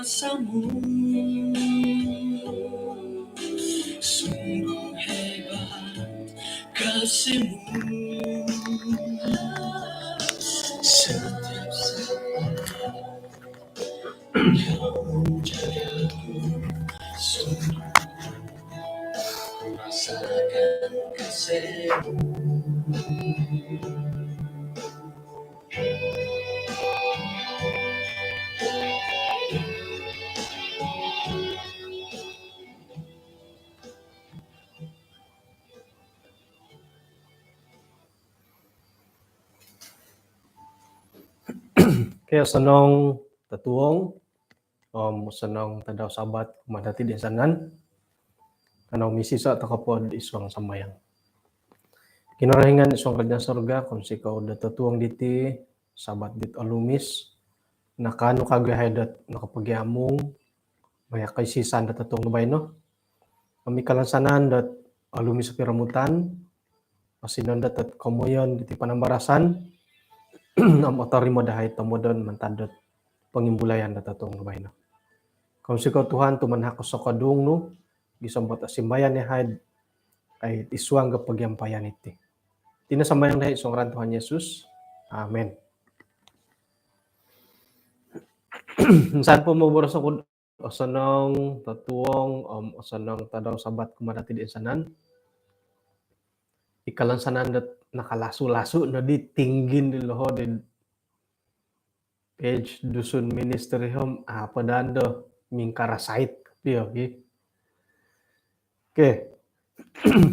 kuasamu, sungguh hebat kasihmu. Setiap saat kau menjagaku, sungguh rasakan kasihmu. Kaya sanong tatuong sanong tadaw sabat kumadati di sanan kanaw misisa takapod iswang samayang. Kinarahingan iswang kanya sorga kung sikaw da tatuong diti sabat dit alumis nakano kagahay dat nakapagyamong maya kay sisan da tatuong nubay no. Kami kalansanan dat alumis sa piramutan pasinon dat at komoyon diti panambarasan am otarimo dahay tomodon mantadot pangimbulayan da tatong nubay no. Kung sikaw Tuhan tumanhakos sa kadung no gisambot asimbayan ni had ay iswang kapagyampayan iti. Tinasambayang dahi iswang ran Tuhan Yesus. Amen. Saan po maburas ako osanong tatuong osanong tadaw sabat kumadati di sanan ikalansanan dat nakalaso-laso na di tinggin di loho di page dusun ministry home padando mingkarasait piyo okay.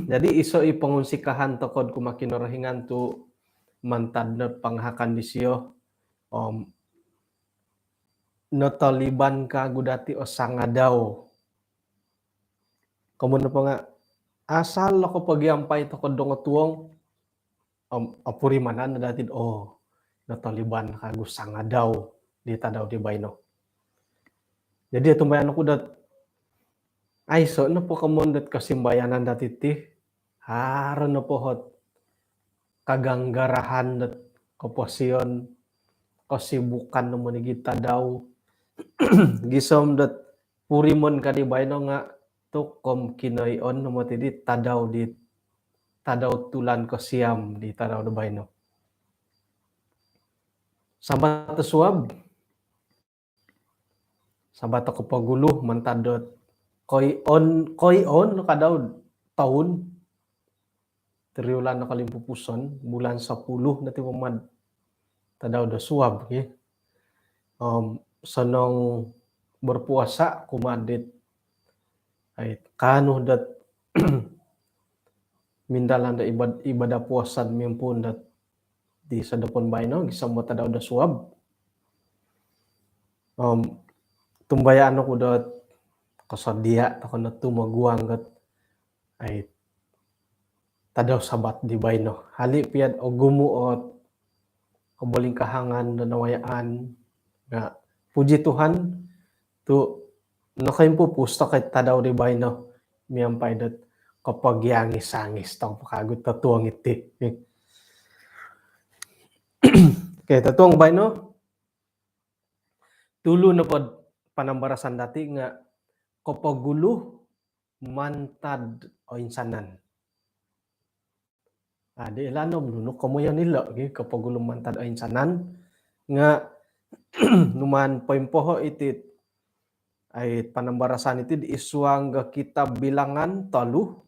Jadi iso ipangunsikahan tokod kumakinarahingan tu mantad na panghakan di siyo notaliban ka gudati o sangadaw kamun po nga asal ako pagyampay tokod dong tuwong apuri manan na dati nataliban ka gu sangadaw di tadaw di bayno. Jadi tumbayan ako dat ay so na po kamundat kasimbayanan dati ti haron na po hot kaganggarahan dat kaposyon kasibukan no manigita daw gisom dat purimon ka di bayno nga to kom kinoyon no matidi tadaw tulan ko siyam di tadaw di bayno. Sabat suwab sabat ako pagulo mantadot koy on kadaw taon triulan na kalimpupuson bulan 10 na timamad tadaw da suwab sanong berpuasa kumadit ay kano dat mindalan da ibadah puasan mimpun dat di sadapon bayno gisamo tadaw da suwab tumbayaan ako dat kasadia ako na tumaguang gat ay tadaw sabat di bayno hali piad o gumuot kabaling kahangan na nawayaan nga puji Tuhan tu nakaimpo pusta kay tadaw di bayno miyampay dat kapag yangis-angis tang pakagut tatuang iti. Okay, tatuang bayno tulo na pod panambarasan dati nga kapagulo mantad o insanan. Di ilanom nuno kamuyan nila kapagulo mantad o insanan nga numan paimpoho iti ay panambarasan iti di iswang kitab Bilangan 3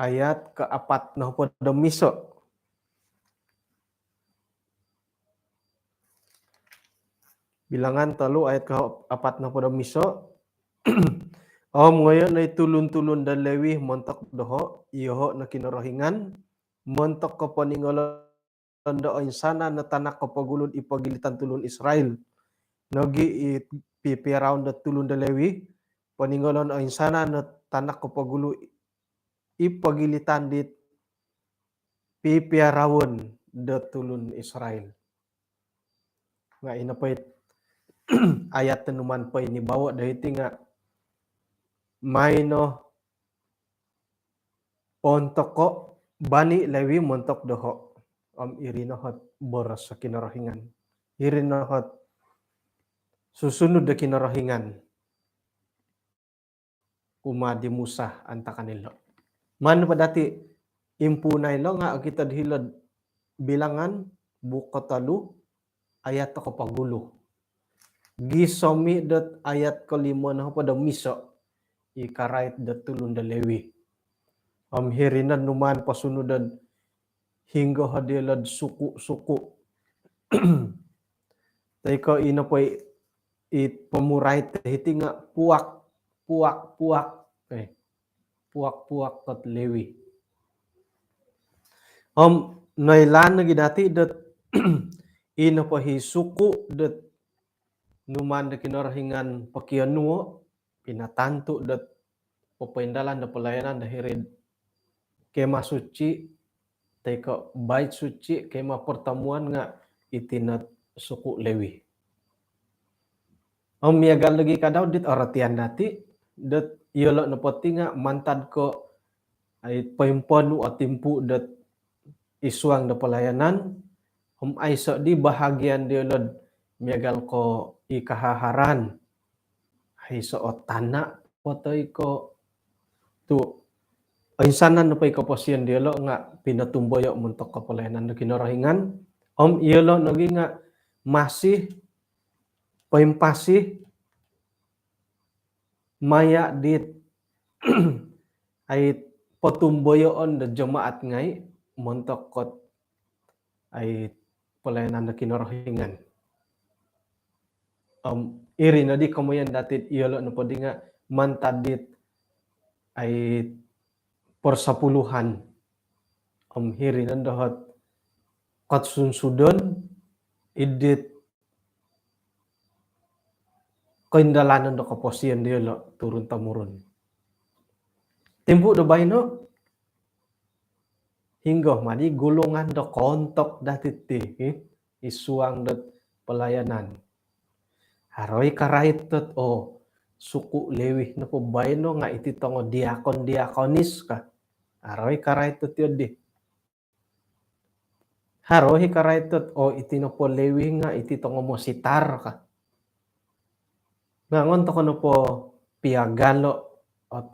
ayat ke-4 na po damiso. Bilangan 3 ayat ke-4 na po damiso. Ngayon ay tulun-tulun dan lewi montok doho iho na kinarahingan montok kapaningolon da insana na tanak kapagulod ipagilitan tulun Israel. Nogi ipipiraon da tulun da lewi paningolon o insana na tanak kapagulo ipagilitan dit pipiarawon da tulun Israel. Nga inapait ayat tenuman pa inibawa dahiti nga mayno pontoko bani lewi montok doho irinohot boras sa kinarahingan irinohot susunod na kinarahingan umadi Musa antakan nilo. Man pa dati impunay lo nga kita dihilad bilangan buka 3 ayat ko pagulo. Gisomi dat ayat kelima na pada miso ikarait dat tulun da lewi. Hirinan numan pasunudan hingga hadilad suku-suku. Taiko ina po pemurai tehiti nga puak kat lewi. Nailan lagi dati dat ina po hi suku dat numan da kinarahingan pakianuo pinatanto dat papaindalan da pelayanan da hirid kema suci taiko bait suci kema pertemuan nga itinat suku lewi. Miagal lagi kadaw dit aratian dati dat yolo na poti nga mantad ko ay paimponu atimpu dat isuang da pelayanan ay so di bahagian diolod miagal ko ikahaharan ay so otana potoy ko tu insanan na pay kaposian diolo nga pinatumboyo muntok ka pelayanan da kinarahingan yolo nagi nga masih paimpasih maya dit ay patumboyoon da jemaat ngay montok kot ay pelayanan da kinarahingan. Iri na di kamuyan dati iyolo na pwede nga mantadit ay persapuluhan. Hiri na dahat katsunsudon idit kaindalanan da kaposian diolo turun tamurun. Timbu da bayno hingga madi gulungan da kontok dati ti isuang dat pelayanan. Haroy karait tot suku lewi na po bayno nga iti tongo diakon-diakonis ka. Haroy karait tot yun di. Haroy karait tot iti na po lewi nga iti tongo mo sitar ka. Ngangon to ko na po piagalo at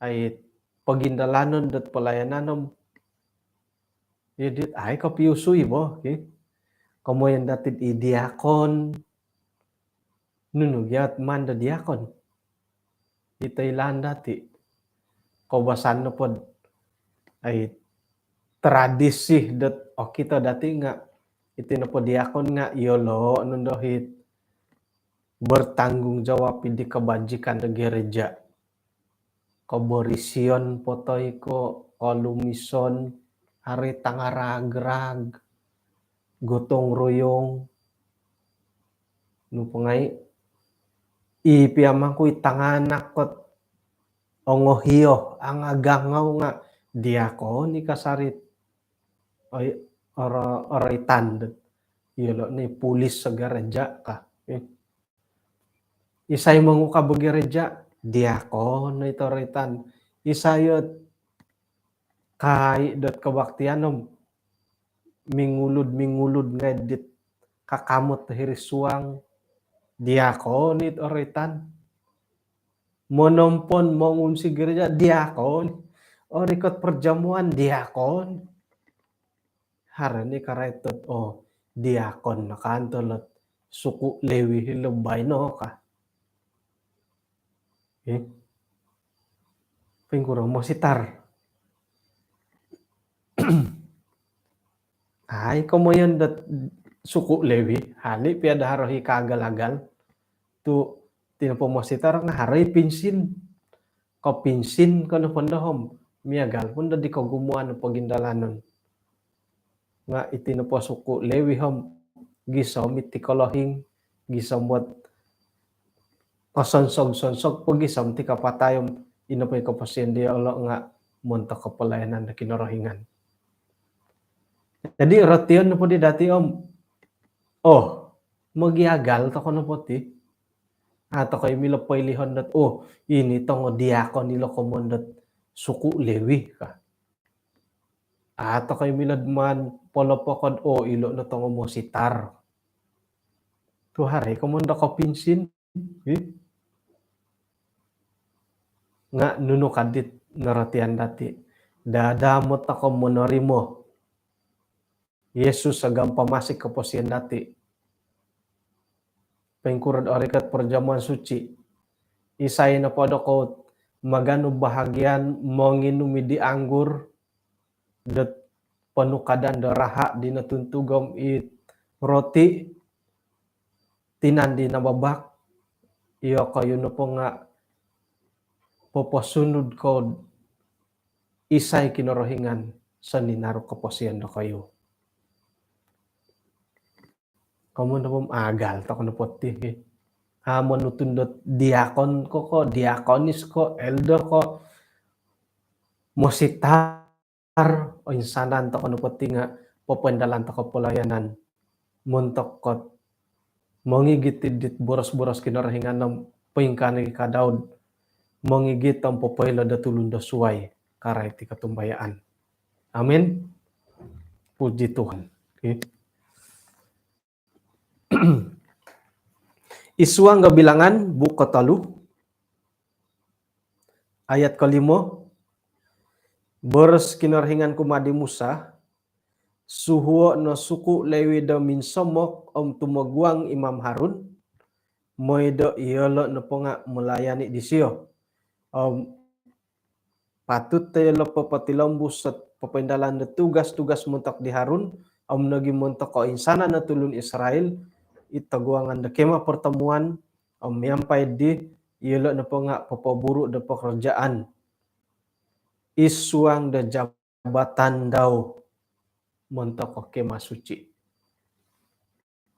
ay pagindalanon dat pelayanan yedit ay kapiusuy bo. Kamuyan dati idiakon nunugyat man da diakon. Itailan dati kawasan na po ay tradisi dat kita dati nga iti na po diakon nga yolo nundohit bertanggung jawab di kebajikan da gereja. Koborison potoy ko kolumison hari tangaragrag gotong royong nupangay ipiamang ko itanganak kot ongohiyo ang agangaw nga diakon ni kasarit ay oraitan yolo ni pulis sa gereja ka. Isay manguka ba gereja diakon na itoritan. Isayot kay dot kabaktianom mingulud nga dit kakamot hirisuang diakon it oritan. Monompon mongun si gereja diakon. Orikot perjamuan diakon. Harani karaitot diakon nakantolot suku lewi hilabay no ka. Pingkurang mo sitar. Ay kamuyan dat suku lewi hali piada harohi kagal-agal tu tinapo mo sitar nga haroy pinsin ko pinsin kano pandahom miagal pun di ko gumuan pagindalanon nga itinapo suku lewi hom gisom iti kolohing gisom wat kasonsog pagisom ti kapatayom inapoy kapasyan di olo nga monta kapalayanan na kinarahingan. Jadi ratian na po di dati magiagal to ko na po ti ato kay milapay lihon dat ini tong diakon nilo komondat suku lewi ka. Ato kay miladman polopokod ilo na tong mo sitar. Tuhari komondo ko pinsin nga nuno kadit naratian dati dadamot ako monorimo Yesus agam pamasik ke posien dati pengkurad orikat perjamuan suci isay na podo ko magano bahagian monginumi di anggur det penukadan deraha di natuntugom it roti tinan di nababak iyo kayo no po nga poposunod ko isay kinorohingan sa ninaro kaposyan na kayo. Kamu na pong agal, tako na po ti. Hamon nutundot diakon ko, diakonis ko, elder ko, mositar, o insanan tako na po ti nga, popendalan tako polayanan, muntok ko, mongigit dit boros-boros kinorohingan ng pingkani kadaud, mongigit ang popoylo da tulun da suway, karay ti katumbayaan. Amin. Puji Tuhan. Okay. Isuang Gabilangan buku 3 ayat ke-5 beres kinarhingan kumadi Musa suhuo no suku Lewi da min somok tumaguang Imam Harun moido iyolo no ponga melayani di sio patut tayo papatilombus sa papendalan na tugas-tugas muntak di Harun nagi muntak ko insana na tulun Israel itaguangan da kema pertemuan yampai di iyolo na po nga papaburu da pekerjaan isuang da jabatan daw muntak ko kema suci.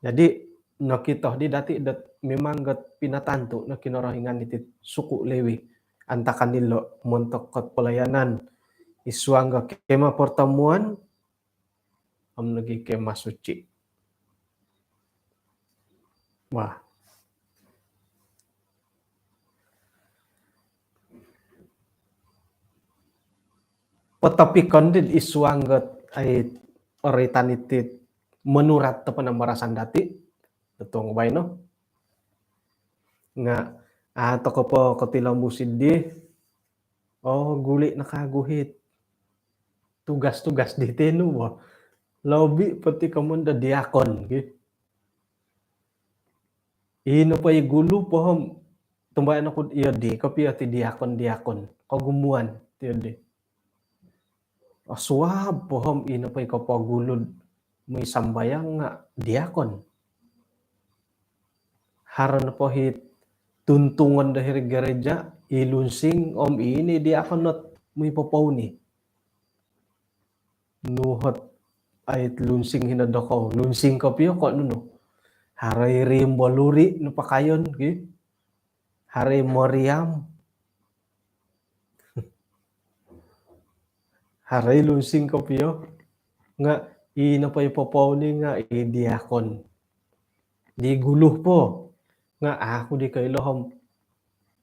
Jadi nakita di dati dat memang gat pinatanto na kinorohingan iti suku Lewi antakan nilo muntak ko pelayanan isuang ga kema pertemuan nagi kema suci. Wah. Petapi kondit isuanggat ay oritanitit menurat tepan marasan dati tetong bay no nga atau ko katilang musidi guli nakaguhit tugas-tugas di tenu lobi pati kamunda diakon gitu ino pa gulu pohom tumbayan ako iya di kapi ati diakon kagumuan tiyo di suwab pohom ino pa kapagulod may sambayang nga diakon haran po hit tuntungan dahil gereja ilunsing ini diakon not may papauni nuhot ay lunsing hinadakaw lunsing kapiyo ko nuno haray rimboluri no pakayon gi haray moriam haray lunsing kapiyo nga ina pa ipopawni nga diakon di guluh po nga ako di kailohom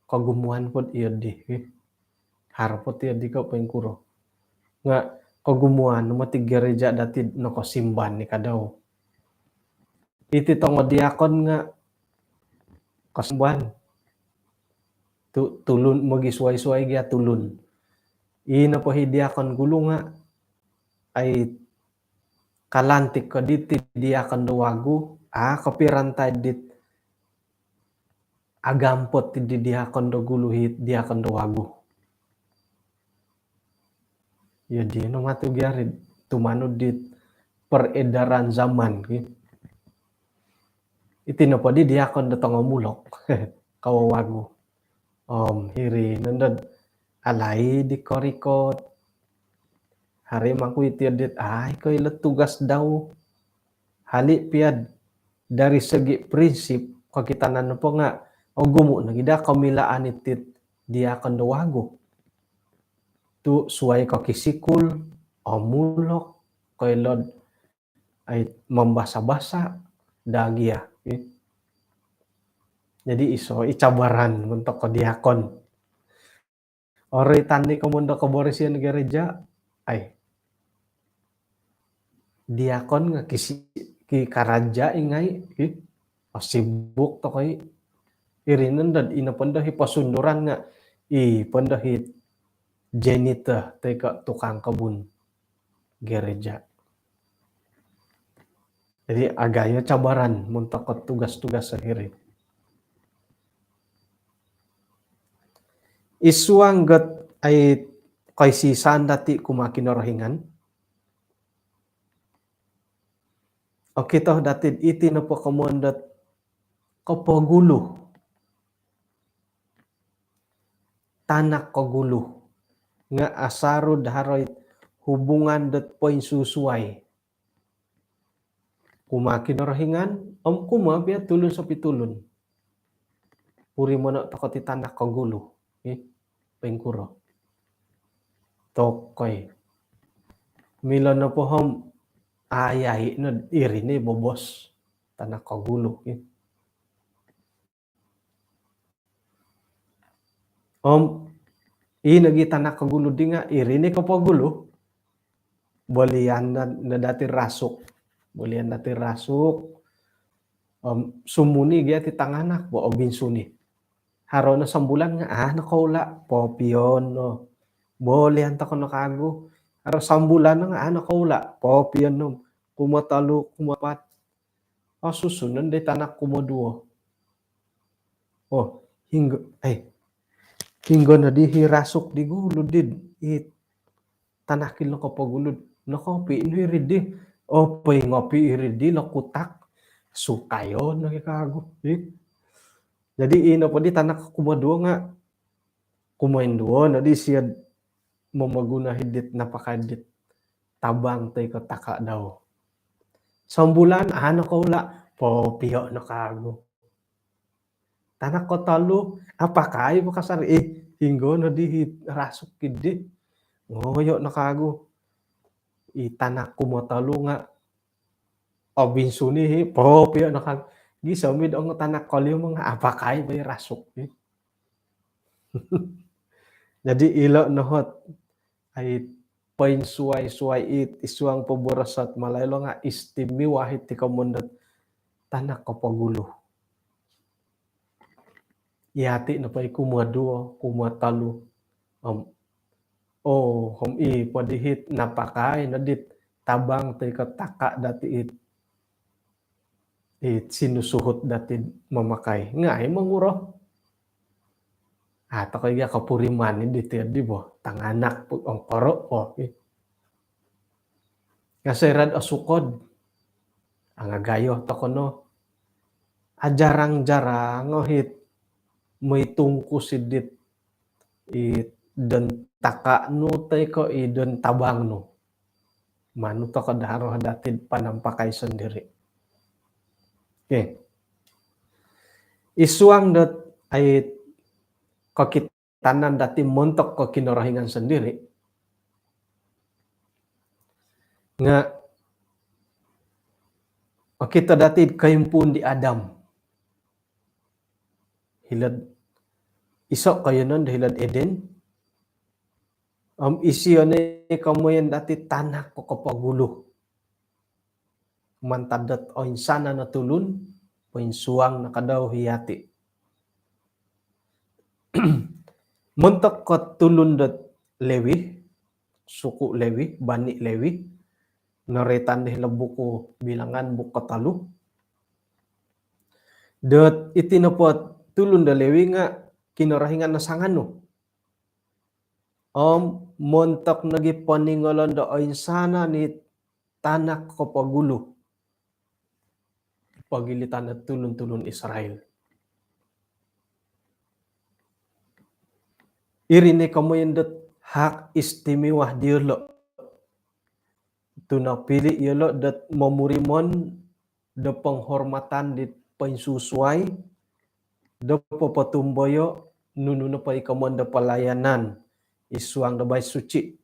kagumuhan po iyo di harapot iyo di ka pengkuro nga kagumuhan mati gereja dati nakasimban ni kadaw iti tong diakon nga kasimban tulun magisuay-suay gya tulun ina po diakon gulo nga ay kalantik ko diti diakon duwago kapirantay dit agampot ti diakon do guluhit diakon duwago ya di no matugyari tumano dit peredaran zaman itino po di diakon datang mulok kawawago hiri nandad alay di korikot hari mangkuitir dit ko ilat tugas daw hali piad dari segi prinsip kakitanan po nga gumo nagida kamilaan itit diakon dawago tu suway kakisikul mulok kailod ay mambasa-basa dagya jadi iso icabaran untuk ko diakon oritani kamundo kaborisian gereja ay diakon nga ki karaja ingay sibuk to kay irinan dad inapandahi pasunduran nga pandahit janitor teka tukang kebun gereja. Jadi agaknya cabaran muntak tugas-tugas sehiri. Isuang gat ay kay sisan dati kumakin rohingan. O kita dati iti na po kamundat kapagulo. Tanak kagulo. Nga asaro daharoy hubungan dat poin susuay. Kumakin rohingan, kumabya tulun sa pitulun. Puri mo na takot tanak kagulo. Pengkuro. Tokoy. Mila na po ayahi na iri ni bobos tanak kagulo. Nagi tanak kagulo di nga iri ni kapagulo. Bolian na dati rasuk. Bolian dati rasuk. Sumuni gaya ti tanganak bo obinsuni. Haro na sambulan nga nakaula popion no. Bolian ta ko nakago. Haro sambulan nga nakaula popion no. Kumatalo kumapat. Susunan de tanak kumaduo. Hingga na di hirasok di gulo did tanakil na kapagulod na kopi iniridi pay ngopi iridi lakutak sukayo nakikago jadi ino pa di tanak kumaduo nga kumain duo na di siya mamaguna hidit napakadit tabang tay kataka daw sambulan nakaula popiyo nakago tanak ko talo apakay makasari hinggo na di rasok kidi ngoyo nakago itanak ko mo talo nga obinsuni popyo nakag gisamid ang tanak ko yung mga apakay bay rasok jadi ilo nohot ay pain suay isuang paborasat malaylo nga istimiwahit ti kamundat tanak ko pagulo yati na pa'y kumaduo, kumatalo. Padihit napakay na dit tabang tay kataka dati sinusuhot dati mamakay. Nga ay manguro. Ato kaya kapuriman dit di bo tanganak po ang koro Kasi rad asukod. Ang agayo to kono. Ajarang-jarang hit may tungku sidit dan taka no tay ko dan tabang no manu to kadaro hadatin panampakay sendiri isuang dat ay kakitanan dati montok ko kinorahingan sendiri nga kita dati kayumpun di Adam hilad isok kayo nun hilad Eden isiyo ni kamuyan dati tanak ko kapagulo mantadat o insana na tulun o insuang nakadaw hiyati muntak ko tulun dat Lewi suku Lewi bani Lewi naretan di buku bilangan buku talo dat itinapot tulun da Lewi nga kinorahingan na sangano. Montak nagi paninggalan da ayn sana ni tanak kapagulo. Pagilitan at tulun-tulun Israel. Irine kamoyan dat hak istimewa diolo. Tunapili yolo dat mamurimon da penghormatan di pensusuai da papatumboyo nuno pa ikamon da pelayanan isuang da bay suci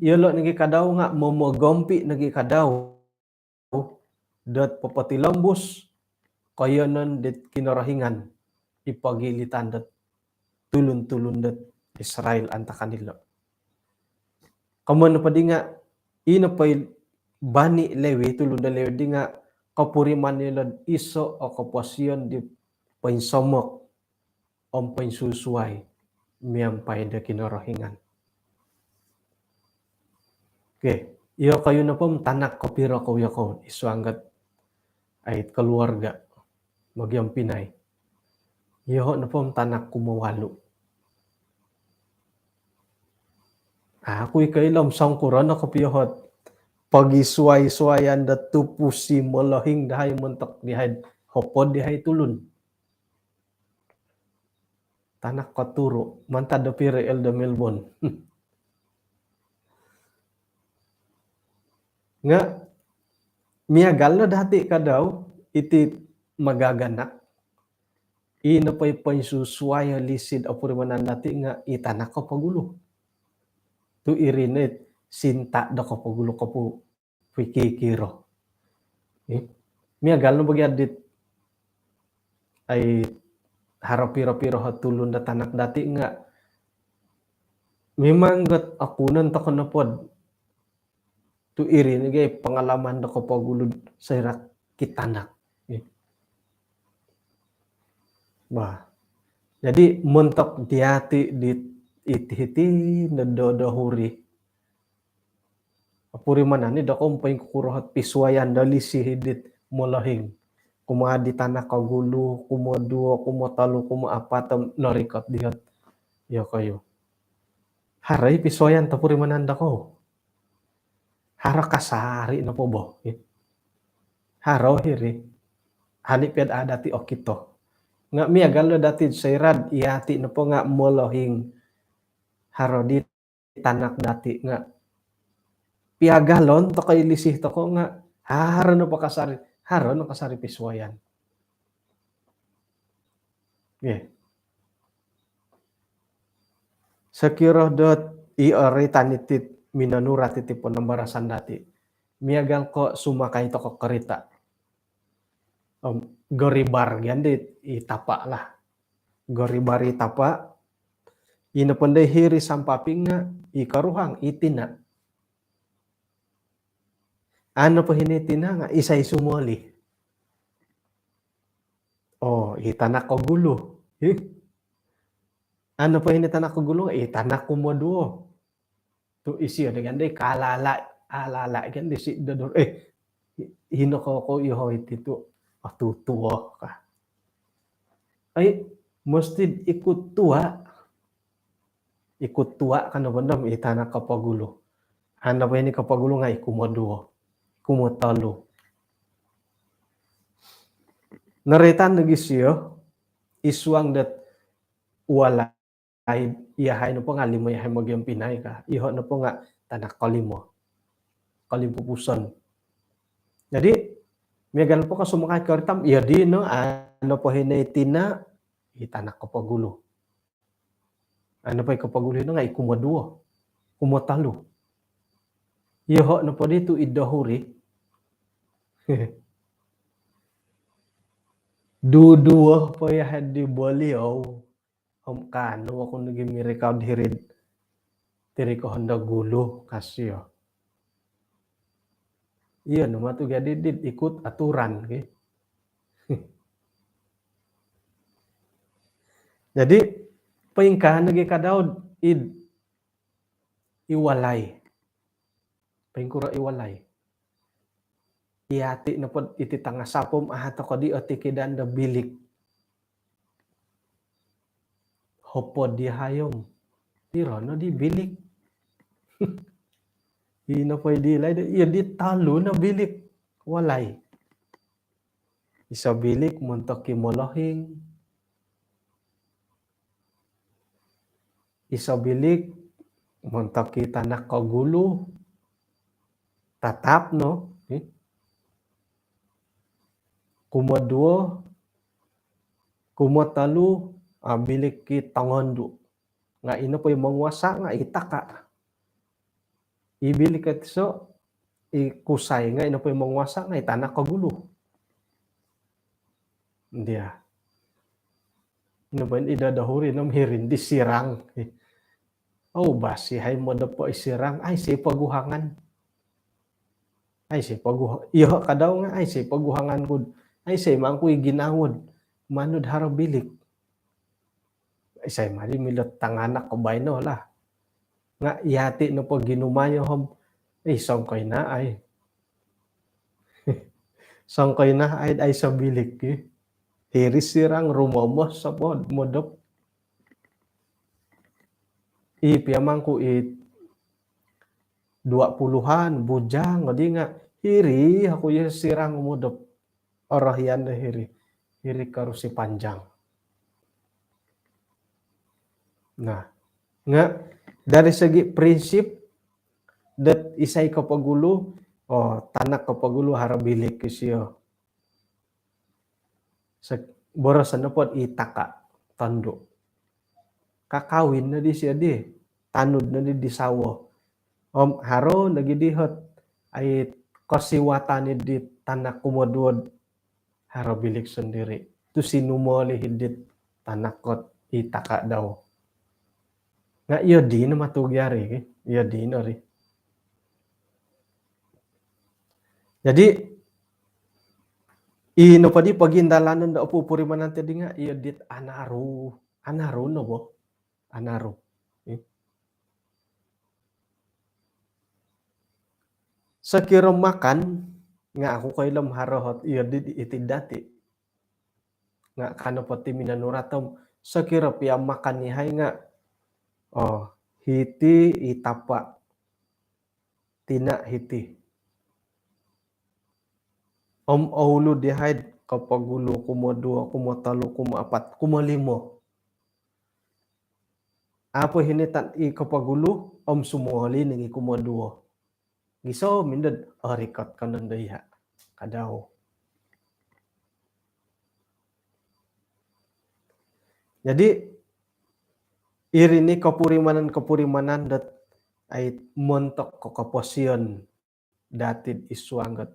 yelo nagi kadaw nga momogompi nagi kadaw dat papatilambus kayanan dit kinarahingan ipagilitan dat tulun-tulun dat Israel anta kanila kamon pa di nga ina pa bani Lewi tulun da Lewi di nga kapuriman nila iso o kapasyon di painsamok om painsusuay miyang da kinorohingan. Oke, iyo kayo na po tanak kapira ko yako isuanggat ay keluarga magyang Pinay. Iyo na po tanak kumawalo. Ako ikailam sangkuran na kapiyahot pagisuay-suayan da tupusi malahing dahay mentok dihay hopod dihay tulun. Tanak katuro mantad da pire el da Melbourne. Nga miagal na dati kadaw iti magaganak ina pay pansusuaya lisid apurimanan dati nga itanak ka pagulo. Tu irinit sinta da ka pagulo ka po pikikiro. Miagal na bagyadit ay harapira-pira hatulon da tanak dati nga memang gat akunan ta kanapod tu irin gay pangalaman da ka pagulo sa irak kitanak. Bah. Jadi mentok diati di iti nadodahuri. Apurimanan ni da kompay kukurohat pisuayan dali sihidit molahing. Kuma di tanah kagulo, kuma dua, kuma talo, kuma apatam narikat dihat. Ya kayo. Haray pisuayan tapurimanan da ko. Hara kasari na po bo. Haraw hiri. Hanipyad adati okito. Nga miagal na dati sayrad iati na po nga molohing haro di tanak dati nga piagalon to kay lisih to ko nga haro na pakasari haro na kasari piswayan. Yeah. Sakiro dot ioritan itit minanurat iti po nambarasan dati. Miagal ko sumakay to ko kereta. Goribar gandit itapa lah. Goribar itapa ina pandai hiri sampaping nga ikaruhang itina. Ano pa hinitina nga isay sumoli. Oh, itanak ko gulo. Ano pa hinitanak ko gulo? Itanak ko moduo. Tu isiyo na ganda alala ganda si dador hino ko ihoy tito atutuwa ka. Ay mesti ikut tua ka na bandam itanak kapagulo. Ano pa ini kapagulo nga ikumoduo. Kumotalo. Naretan lagi siyo isuang dat wala ay iyahay na po nga limo yahay magyang Pinay ka. Iho na po nga tanak kalimo. Kalimpupuson. Jadi miagal po ka sumakay karitam iya di no ano po hinaitina itanak kapagulo. Ano pa kapagulo no nga ikumoduo. Kumotalo. Iho na po dito idahuri. Dua po yahan di boliaw. Kano ako nagimirekawd hirid. Tiri ko handa gulo kasyo. Iya naman ito gadidid ikut aturan. Okay? Jadi paingkahan lagi kadawd iwalay. Paingkura iwalay. Iati na po iti tangasapom ahato ko di otikidan da bilik. Hopod di hayom. Tiro no di bilik. Ina po dilay. Iya di talo na bilik. Walay. Isa bilik muntok kimolohing. Isa bilik muntok kitanak kagulo. Tatap no. Kumaduo. Kumatalu. Bilik ki tangondo. Nga ino po yung mangwasa nga itaka. Ibilik at so ikusay nga ino po yung mangwasa nga itanak kagulo. Hindi Ino ba idadahuri ng hirin di sirang. Oh basi hay mo na po isirang ay si paguhangan. Ay si iyo kadaw nga ay si paguhangan kud. Ay say mangkoy ginawod manod harabilik. Ay say mali milot tanganak ko bayno lah. Nga yati no pag ginumayo hom ay sangkay na ay. Sangkay na ay sa bilik eh. Hiris sirang rumomos sa pod modok. Piyamang ko 20-an bujang ngadi nga hiri ako yung sirang umudop orahian na hiri karusi panjang. Nah, nga dari segi prinsip dat isay kapagulo tanak kapagulo harabilik kisyo. Sa borosan na pod itaka tando. Kakawin na di siya di. Tanod na di sawo. Haro nagidihot ay kasiwata ni di tanak kumoduod harabilik sendiri. Tu sinumoli hidit tanakot itaka daw. Nga iyo di na matugyari. Iyo di na rin. Jadi ino pa di pagindalanan da upupurimanan tadi nga iyo dit anaru no bo. Anaru. Sakira makan nga ako kay lam harohot iyo dit itidati. Nga kano pati minanuratom sakira pia makan ni hay nga hiti itapa tina hiti. Aulo dihaid kapagulo kumo-2 kumo-3 kumo-4 kumo-5. Apo hinitan kapagulo sumoli ningi kumo-2. Giso mindad record kanon daya kadaw. Jadi irini kapurimanan dat ay montok ko kaposyon datid isuanggat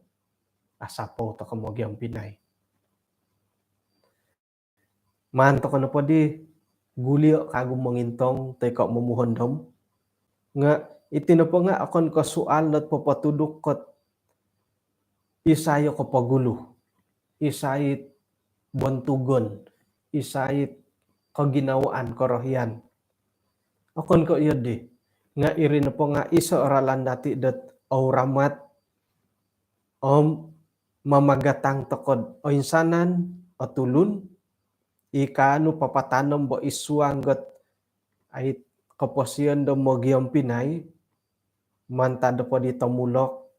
asapo to kamogyang Pinay. Manto ko na po di gulio kagum mangintong tay ka mumuhondom nga itino po nga akon ko sual dat papatudok kot isayo ko pagulo isayit bontugon isayit kaginawaan korohyan akon ko iyo di nga irin po nga iso oralan dati dat auramat mamagatang tokod o insanan o tulun ikano papatanom bo isuanggot ay kaposyon do mogyong Pinay mantado po dito mulok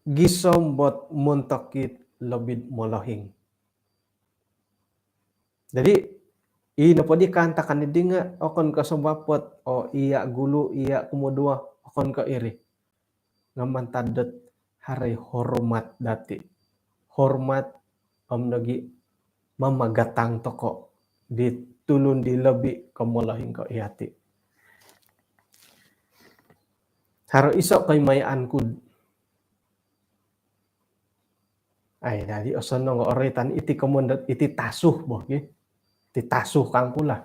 gisom bot muntokit labid molohing. Jadi ino po di kanta kanidi nga okon ka sumbapot iya gulo iya kumudua okon ka iri nga mantadot haray hormat dati. Hormat nagi mamagatang toko di tulun di labi kamulahing ka iyati. Haro iso kay mayaan kud. Ay dadi osono nga oretan iti kamundat iti tasuh bo iti tasuh kang kula.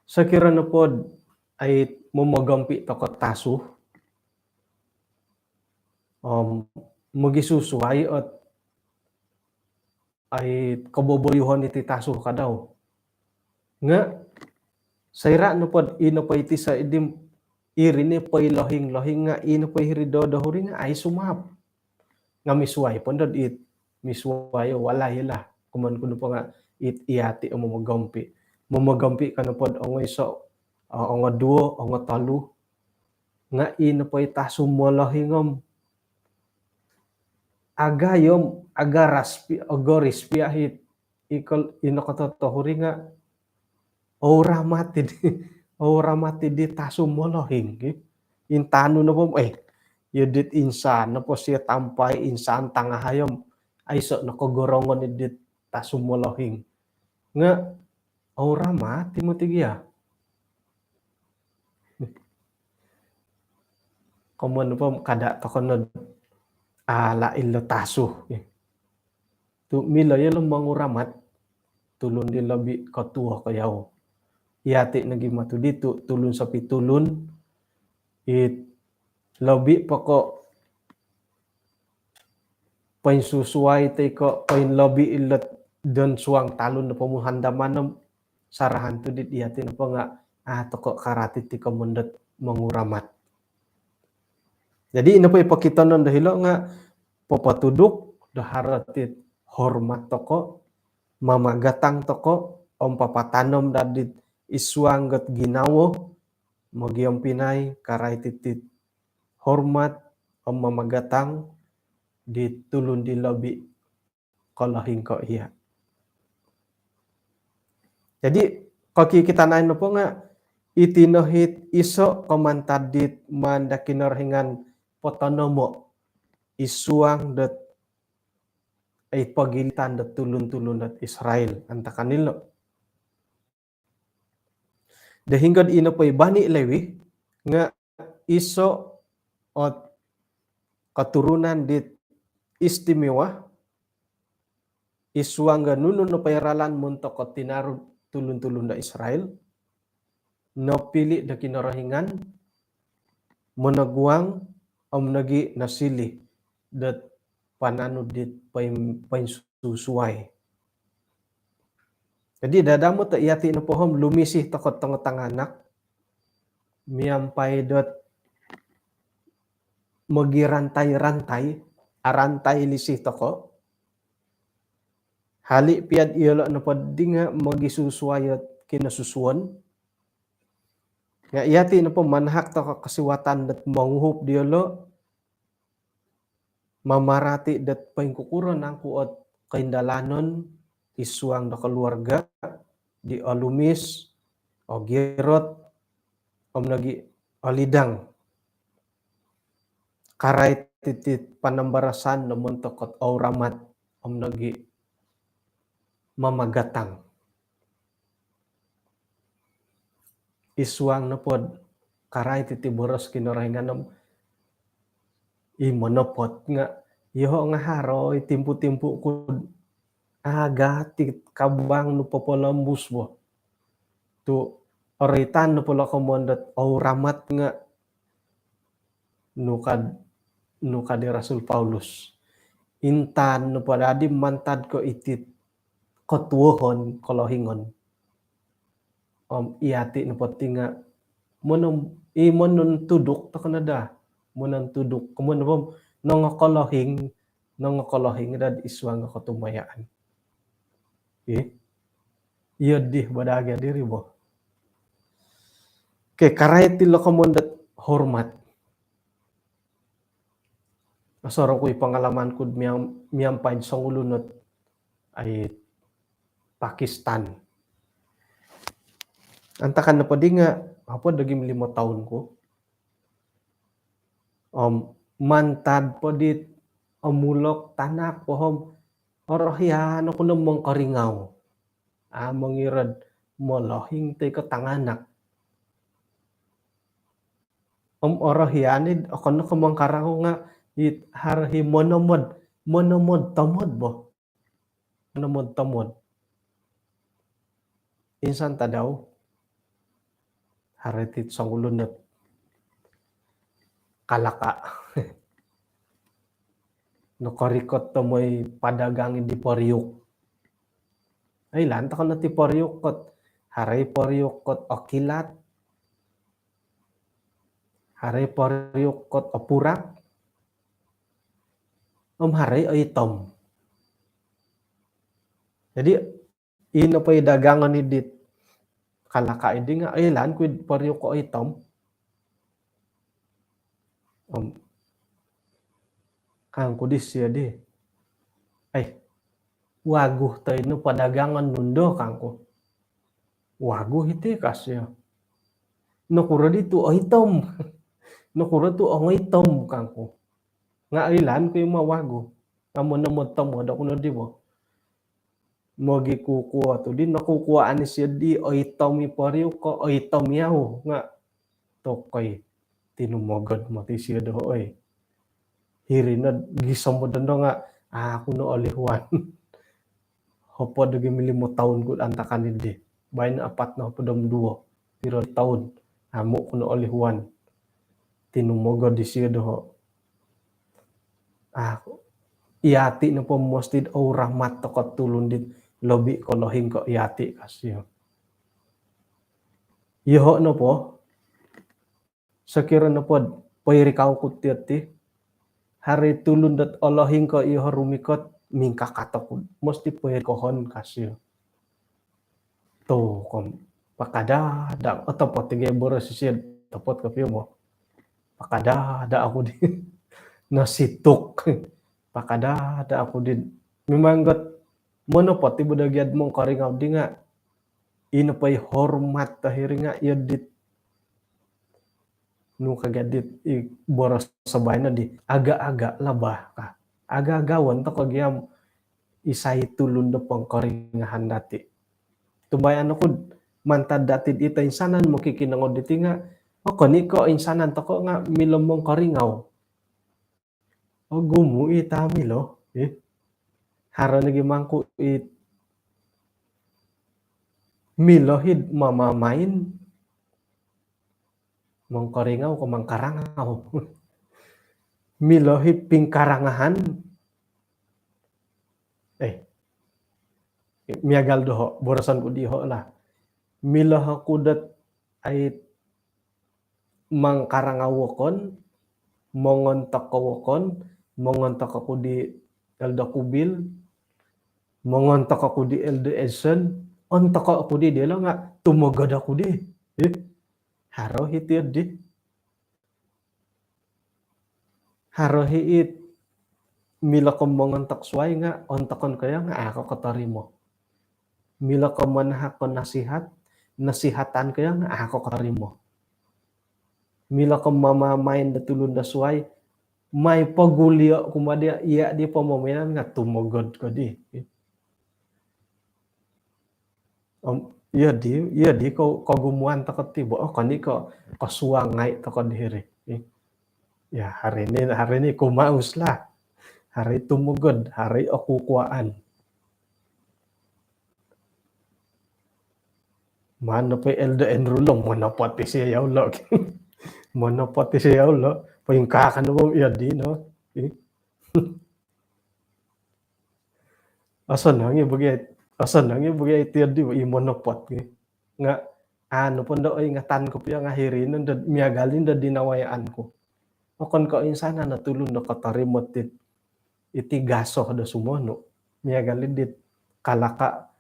Sakira na pod ay mumagampi toko tasuh magisusuway at ay kaboboyuhon iti tasuh ka daw. Nga sayra no pod ino pa iti sa idim irini pay lohing nga ino pay hiridodo huri nga ay sumap. Nga misway pondod it misway wala hila kuman kuno pa nga it iyati o mamagampi. Mamagampi ka no pod ongo iso ongo 2 ongo 3 nga ino pay tasum molahingom agayom agaraspi agorispi ahit ikol ino katotohuri nga oramati di tasum molohing intano na po yudit insan na po siya tampay insan tangahayom ay so nakogorongon idit tasum molohing nga oramati mo tigya komon po kada tokonod ala ilo tasuh. Tu mila yelo manguramat tulun di labi katuah kayaw. iati nagi matu ditu tulun sapi tulun it lobi pokok pain susuai teko pain lobi ilet dan suang talun na pamuhan damanam sarahan tu dit iati na nga toko karati tiko mendet menguramat. Jadi ina po ipakitanon dahilo nga popatuduk daharatit hormat toko mamagatang toko om papatanom dadit isuang gat ginawo magiam pinay karay titit hormat om mamagatang di tulun di lobi kolahing ko iya. Jadi kaki kita nain po nga itinohit iso komantadit mandakinorhingan potanomo isuang dat ay pagilitan dat tulun-tulun dat Israel antakanilo. Dahingad ino po bani lewi nga iso ot katurunan dit istimewa isuang ganunun no payaralan muntok ko tinarog tulun-tulun da Israel no pili da kinarahingan monaguang om nagi nasili dat pananud dit pain susuai. Jadi dadamo ta iati na pohom lumisih takot tanganak miampai dot magirantai-rantai arantai lisih toko hali piad iyalo na padinga magisusuayat kinasusuan nga iati na po manhak to kasiwatan dat manguhup diolo mamarati dat paingkukuran ang kuot kaindalanon isuang da keluarga di alumis o gerot om nagi alidang karay titit panambarasan na montokot auramat om nagi mamagatang isuang na pod karay titi boros kinorahinganom monopot nga iho nga haro itimpu-timpu kud agatit kabang no popolambus bo tu oritan no pula komondat auramat nga nukad di Rasul Paulus intan no padadi mantad ko itit kotuohon kolohingon om iati no potinga monon tuduk to kanada monon tuduk kumon bom nongokolohing dad iswang kotumayaan iya dih badaga diri bo ke karay tilo komondat hormat asoro ko pengalaman kud miampain songulunot ay Pakistan antakan na padi nga apa dagim 5 tahun ko mantad podit amulok tanak pohom orohyan ako namang karingaw mangirad molohing te katanganak orohyanid ako na kamangkaraw nga it harhi monomod tamod bo monomod tamod insan tadaw haritit sangulunot kalaka no korikot to moy padagang di poriuk ay lanta ko na ti poriuk kot haray poriuk kot okilat haray poriuk kot opurak haray ay tom. Jadi ino pa dagangan ni dit kalaka idi nga ay lan quid poriuk ko ay tom. Kang kudis siya di ay waguh tayo no padagangan mundo kangko waguh iti kasya nukura dito ay tom nukura to ang ay tom kangko nga ilan ko yung mawago amo na mo tom da kuno di mo mogi kukuha to din nakukuhaan ni siya di ay tom ipariw ko ay tom yaw nga tokoy tinumogod mati siya do ay hirin na gisam mo dando nga kuno olihuan hopo dagi 5 taon gud antakan hindi bain 42 piro tahun amuk kuno oleh Huan tinumogo di siyo doho iati na po mostid o rahmat tokot tulun dit lobi kolohin ko iati kasyo iho no po sekira no po pairikaw kutiati hari tulun dat olohin ko iho rumikot mingka katok mesti pairikohon kasyo to kom pakada da atau potige boros siya topot kapyo mo pakada da ako di nasituk pakada da ako din mimanggot monopot ibu dagiad mong karingaw di nga ino pa'y hormat tahiri nga yadit no kagadit i boros sabay na di aga-aga labah ka aga-agawan to kagyam isay tulun do pang karingahan dati tubayan ako mantad dati ita insanan mo kikinangod diti nga o kani ko insanan to ko nga milomong karingaw o gumu ita milo haro nagimangko it milohid mamamain mong karingaw ko mangkarangaw milohid pingkarangahan miagal doho borosan ko diho lah miloh kudat ay mangkarangawokon mongontok ako di elda kubil mongontok ako di elda esen ontok ako di dela nga tumogod ako di haro hitir di haro hiit mila ko mongontok suay nga ontokon kaya nga ako katarimo mila ko manha ko nasihatan kaya nga ako karimo mila ko mamamain da tulun da suay may pagulyo kumadia iya di pamamayan nga tumogod ko di iya di ko gumuan takot tibo kani ko kasuangay takot diri ya hari ini kumaus lah hari tumugod hari okukuaan Mano pa elda enrulong monopoti siya yaw monopoti siya yaw yung kakanawang iyadi no asan nang ibagay tiyadi i monopot nga ano po daw ay ngatan ko piya nga hirin miyagalin da dinawayaan ko okon ko insana natulun na katarimot iti gaso da sumono miyagalin dit kalaka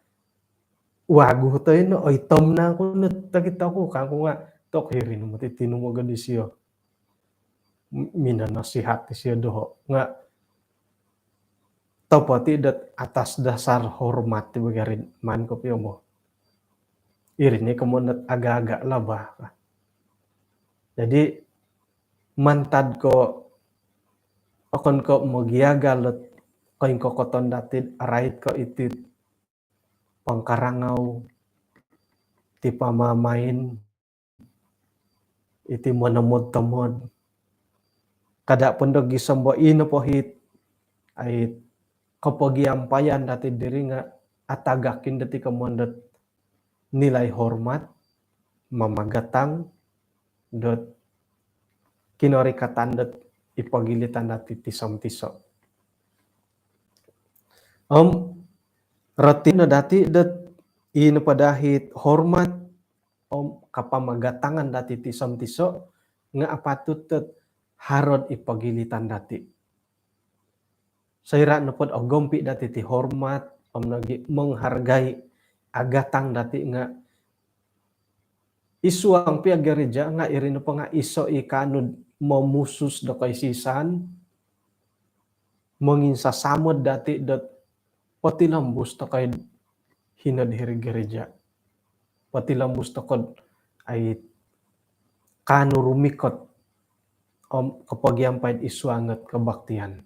wago tayo no oy tom na ako natakita ko kako nga tok hirin mo tinumogan di siya minanasihat siya doho nga tapati dat atas dasar hormat ti bagarin man ko piyo mo irini ko mo nat aga-aga labah jadi mantad ko okon ko magiyagalot koin ko koton dati arait ko iti pangkarangaw ti pamamain iti manamod-tamod kada pundog gisambo ino po hit ay kapagiampayan dati diri nga atagakin dati kamondat nilay hormat mamagatang dot kinorikatan dat ipagilitan dati tisam-tiso Ratin na dati dat ino padahit hormat kapamagatangan dati tisam-tiso nga apatut harod ipagilitan dati. Sayra na pod gompi dati ti hormat nagi menghargai agatang dati nga isuang pi gereja nga irino pa nga iso ikanud mamusus da kay sisan manginsasamod dati dat pati lambus to kay hinadhiri gereja. Pati lambus to kod ay kanurumikot kapag yampay isuangat kabaktian.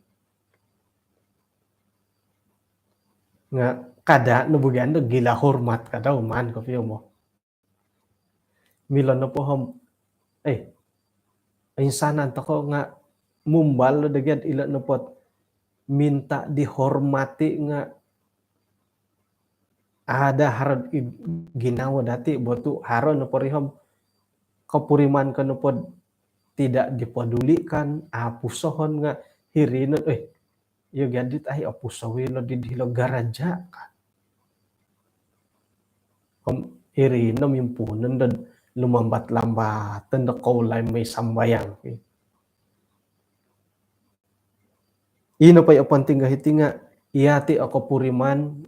Nga kada nubugan do gila hormat kada man ko fiyo mo. Milo na po insanan to ko nga mumbal dagad ila na pot minta dihormati nga ada harad ginawa dati botu haron no porihom kapuriman kanu pod tidak dipedulikan apusohon nga hirinon yo gadit ay apusawi lo didhilo garaja hirinom impunan dan lumambat-lambatan da kaulay may sambayang ino pa penting gahiti nga iyati ako puriman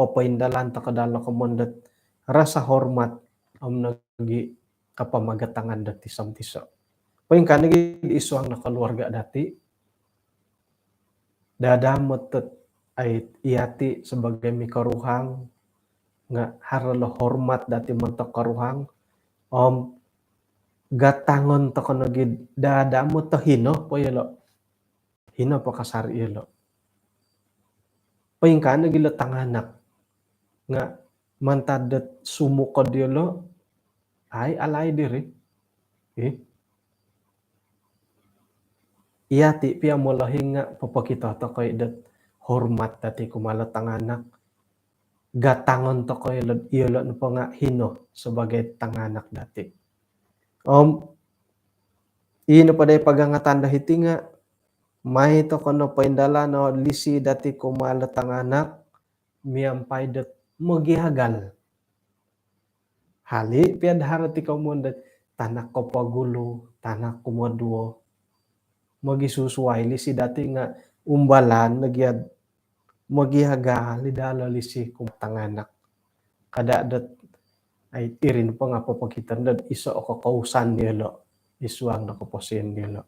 papaindalan ta kadalo kamondat rasa hormat nagi kapamagatangan dati samtiso. Paling kanigi isuang na keluarga dati dadamot ay iyati sebagai mikaruhang nga haralo hormat dati mentok karuhang gatangon to kono gid dadamot to hino po yelo hino pa kasari yelo paling kanigi lo tanganak nga mantadet sumukod yelo ay alay diri iyati pia mulahi nga papakita to koy dat hormat dati kumalatang anak gatangon to koy iyolo no nga hino sebagai tanganak dati ino pa day pagangatan dahiti nga may to kono paindala no lisi dati kumalatang anak miampay dat magihagal hali piad harati kamundat tanak ko pagulo tanak kumaduo magisusuway lisi dati nga umbalan nagyad magihagal lidalo lisi kumtanganak kada dat ay tirin pa nga papakitan dat iso o kausan nilo isuang nakaposin nilo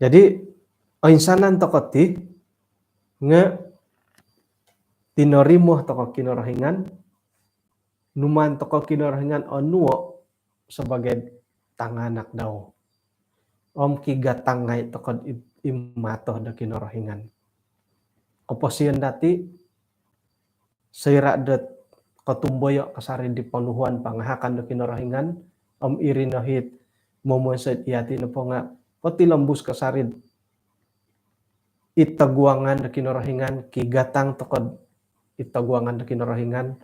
jadi ainsanan tokoti nga tinorimo toko kinorahingan numan toko kinorahingan onuo sebagai tanganak daw kigatangay tokod imato da kinorahingan koposian dati sayra dat katumboyo kasari di panuhuan pangahakan da kinorahingan irinahit momosed iyati na po nga patilambus kasari itaguangan da kinorahingan kigatang tokod itaguangan da kinorahingan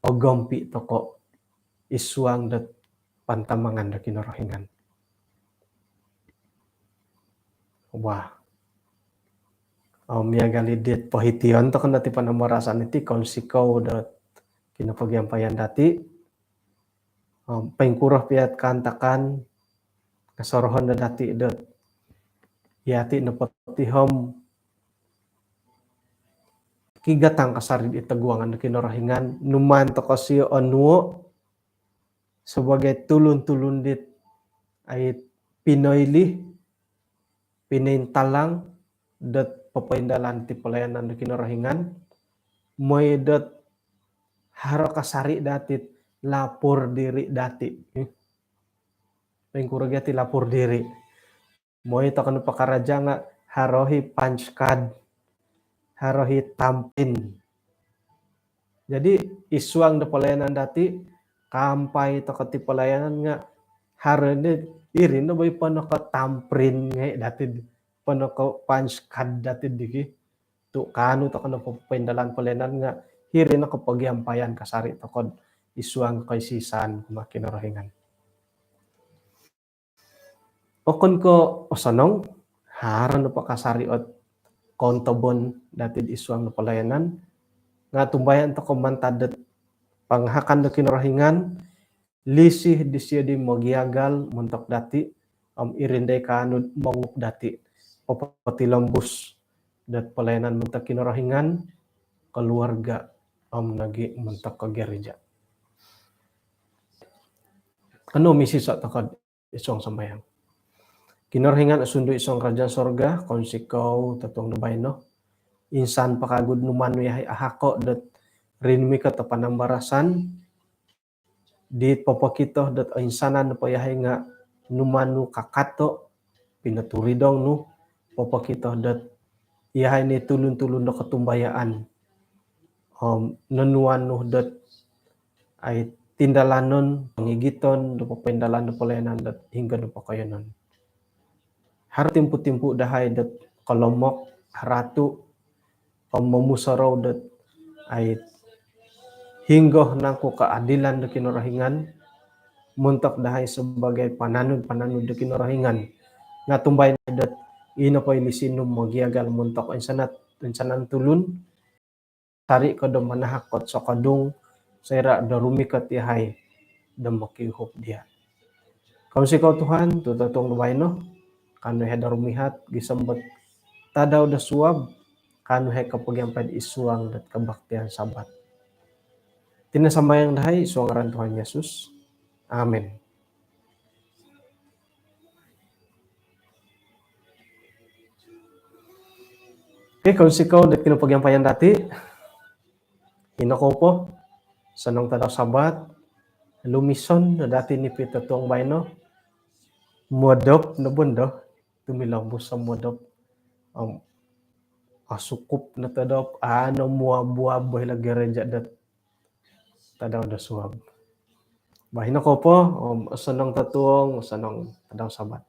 ogompi toko isuang dat pantamangan da kinorahingan wah miagalidit pahition to kan dati panamarasan iti konsikaw dat kinapagyampayan dati pengkurah piat kantakan kasorohon na dati dat yati napatihom kigatang kasari itaguangan na kinorahingan numan to kasi onuo sebagai tulun-tulun dit ay pinoyli pinintalang dat papaindalan ti pelayanan na kinorahingan moy dat haro kasari dati lapor diri dati pengkurag ti lapor diri moy to kan pakaraja nga harohi punch card harohi tampin jadi isuang da pelayanan dati kampay to kati pelayanan nga harane irin no bay panaka tamprin nga dati panaka punch card dati digi to kanu to kan papaindalan pelayanan nga hirin ako pagyampayan kasari to kod isuang kaisisan kumakinarahingan okon ko osanong haran pa kasari ot kontobon dati isuang na pelayanan nga tumbayan to kumantadet panghakan na kinarahingan lisih disya di magiagal muntok dati irinday kanud manguk dati papatilambus dat pelayanan muntok kinarahingan keluarga nagi muntok ke gereja kanu misi sa takad isong sambayang kinarahingan asundo isong kerajaan sorga konsikaw tatong nabay no insan pakagud numan yahay ahako dat rinmi ka panambarasan dit papakito dat insanan pa yahay nga numanu kakato pinaturidong no papakito dat yahay ni tulun-tulun na katumbayaan nanuan no dat ay tindalanon pangigiton do papendalan do pelayanan dat hingga do pakayanan har timpu-timpu dahay dat kolomok haratu Memusaraw dat ay hinggoh na ko kaadilan da kinurahingan, muntak dahay sebagai pananod da kinurahingan, nga tumbay na dat ina pa ilisinum magyagal muntak insanan tulun, tari ko da manahakot sa kadung sayra da rumikat yahay da makihop dia. Kamu sikaw Tuhan, tutatong luway no, kano he da rumihat, gisambat tadaw da suwab, kano he kapagyampad isuang dat kabaktian sabat. Tinasambayang dahay, isuang ngaran Tuhan Yesus. Amen. Okay, kung sikaw dat kinapagyampayan dati, hinako po, sanong tadaw sabat, lumison na dati ni Pitatong Bayno, muadop na bundo, tumilambos sa muadop, sukup na tadaw, ano buwa-buwa lagi dat tadaw da suwab. Bahin ako po, sanong tatuong, sanong tadaw sabat.